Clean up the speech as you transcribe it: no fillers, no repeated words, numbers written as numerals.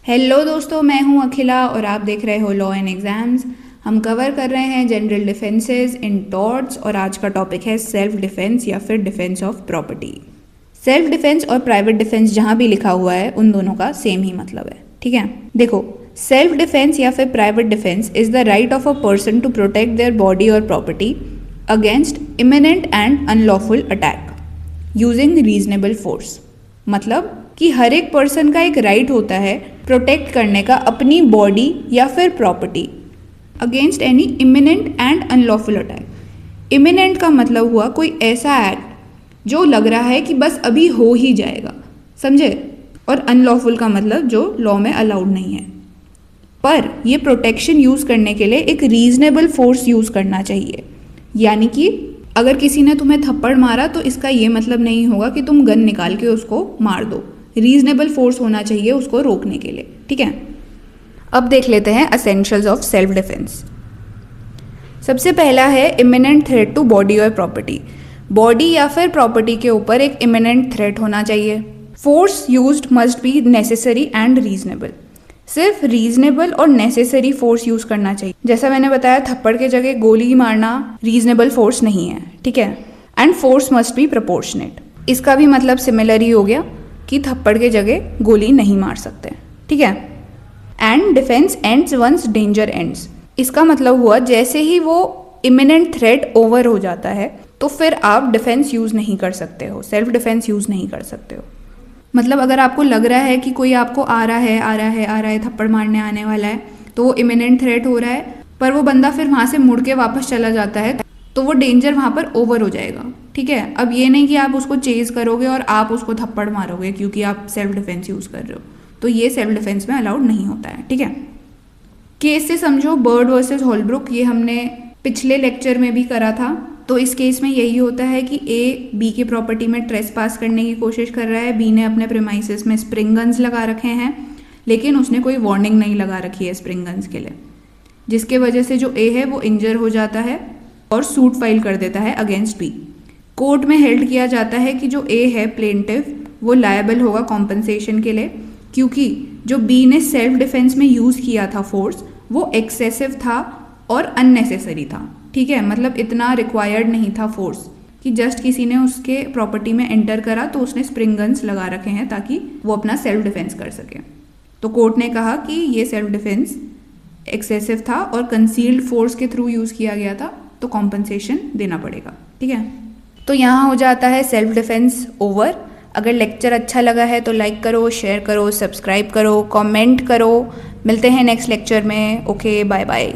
Hello दोस्तों, मैं हूं अखिला और आप देख रहे हो लॉ एंड एग्जाम्स। हम कवर कर रहे हैं जनरल डिफेंसेस इन टॉर्ट्स और आज का टॉपिक है सेल्फ डिफेंस या फिर defence of property. Self defence और प्राइवेट डिफेंस जहां भी लिखा हुआ है उन दोनों का सेम ही मतलब है, ठीक है। देखो, सेल्फ डिफेंस या फिर private defence is the right of a person to protect their body और property against imminent and unlawful attack using reasonable force. मतलब कि हर एक पर्सन का एक राइट होता है प्रोटेक्ट करने का अपनी बॉडी या फिर property against any imminent and unlawful attack. Imminent का मतलब हुआ कोई ऐसा एक्ट जो लग रहा है कि बस अभी हो ही जाएगा, समझे। और अनलॉफुल का मतलब जो लॉ में अलाउड नहीं है। पर ये प्रोटेक्शन यूज़ करने के लिए एक रीजनेबल फोर्स यूज़ करना चाहिए। यानी कि अगर किसी ने तुम्हें थप्पड़ मारा तो इसका ये मतलब नहीं होगा कि तुम गन निकाल के उसको मार दो। रीजनेबल फोर्स होना चाहिए उसको रोकने के लिए, ठीक है। अब देख लेते हैं एसेंशियल्स ऑफ सेल्फ डिफेंस। सबसे पहला है इमिनेंट थ्रेट टू बॉडी और प्रॉपर्टी। बॉडी या फिर प्रॉपर्टी के ऊपर एक इमिनेंट थ्रेट होना चाहिए। Force used must be necessary and reasonable. सिर्फ रीजनेबल और नेसेसरी फोर्स यूज करना चाहिए। जैसा मैंने बताया, थप्पड़ के जगह गोली मारना रीजनेबल फोर्स नहीं है, ठीक है। And force must be proportionate. इसका भी मतलब सिमिलर ही हो गया कि थप्पड़ के जगह गोली नहीं मार सकते, ठीक है। And defence ends once danger ends. इसका मतलब हुआ जैसे ही वो इमिनेंट थ्रेट ओवर हो जाता है तो फिर आप डिफेंस यूज नहीं कर सकते हो, सेल्फ डिफेंस यूज नहीं कर सकते हो। मतलब अगर आपको लग रहा है कि कोई आपको आ रहा है थप्पड़ मारने आने वाला है, तो वो इमिनेंट थ्रेट हो रहा है, पर वो बंदा फिर वहां से मुड़ के वापस चला जाता है तो वो डेंजर वहां पर ओवर हो जाएगा, ठीक है। अब ये नहीं कि आप उसको चेज करोगे और आप उसको थप्पड़ मारोगे क्योंकि आप सेल्फ डिफेंस यूज कर रहे हो, तो ये सेल्फ डिफेंस में अलाउड नहीं होता है, ठीक है। केस से समझो, बर्ड वर्सेस होलब्रुक, ये हमने पिछले लेक्चर में भी करा था। तो इस केस में यही होता है कि ए बी की प्रॉपर्टी में ट्रेस पास करने की कोशिश कर रहा है। बी ने अपने प्रेमाइसिस में स्प्रिंग गन्स लगा रखे हैं, लेकिन उसने कोई वार्निंग नहीं लगा रखी है स्प्रिंग गन्स के लिए, जिसके वजह से जो ए है वो इंजर हो जाता है और सूट फाइल कर देता है अगेंस्ट बी। कोर्ट में हेल्ड किया जाता है कि जो ए है प्लेंटिव, वो लायबल होगा कॉम्पनसेशन के लिए, क्योंकि जो बी ने सेल्फ डिफेंस में यूज किया था फोर्स, वो एक्सेसिव था और अननेसेसरी था, ठीक है। मतलब इतना रिक्वायर्ड नहीं था फोर्स कि जस्ट किसी ने उसके प्रॉपर्टी में एंटर करा तो उसने स्प्रिंग गन्स लगा रखे हैं ताकि वो अपना सेल्फ डिफेंस कर सके। तो कोर्ट ने कहा कि ये सेल्फ डिफेंस एक्सेसिव था और कंसील्ड फोर्स के थ्रू यूज किया गया था, तो कॉम्पनसेशन देना पड़ेगा, ठीक है। तो यहाँ हो जाता है सेल्फ डिफेंस ओवर। अगर लेक्चर अच्छा लगा है तो लाइक करो, शेयर करो, सब्सक्राइब करो, कमेंट करो। मिलते हैं नेक्स्ट लेक्चर में। Okay, bye bye.